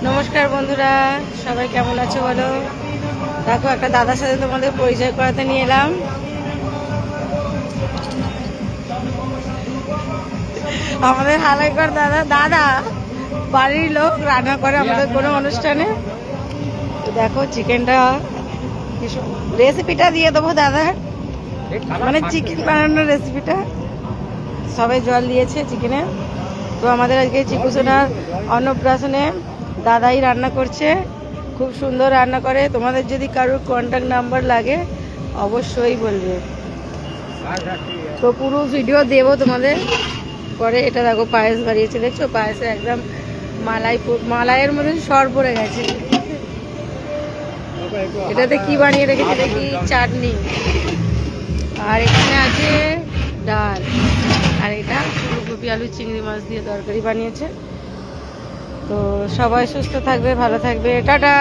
নমস্কার বন্ধুরা, সবাই কেমন আছো বলো। দেখো একটা দাদার সাথে তোমাদের পরিচয় করাতে নিয়ে এলাম। আমাদের হালাইকর দাদা বাড়ির লোক রান্না করে আমাদের কোনো অনুষ্ঠানে। তো দেখো চিকেনটা, রেসিপিটা দিয়ে দেবো দাদার, মানে চিকেন বানানোর রেসিপিটা। সবাই জল দিয়েছে চিকেনে। তো আমাদের আজকে চিকুসোনার অন্নপ্রাশনে দাদাই রান্না করছে, খুব সুন্দর রান্না করে। তোমাদের যদি কারোর কন্ট্যাক্ট নাম্বার লাগে অবশ্যই বলবে। তো পুরো ভিডিও দেবো তোমাদের পরে। এটা দেখো পায়েস বানিয়েছে, দেখছো পায়েসে একদম মালাইয়ের মধ্যে সর পড়ে গেছে। এটাতে কি বানিয়ে রেখেছে দেখি, চাটনি, আর এখানে আছে ডাল, আর এটা ফুলকপি আলু চিংড়ি মাছ দিয়ে তরকারি বানিয়েছে। তো সবাই সুস্থ থাকবে, ভালো থাকবে, টাটা।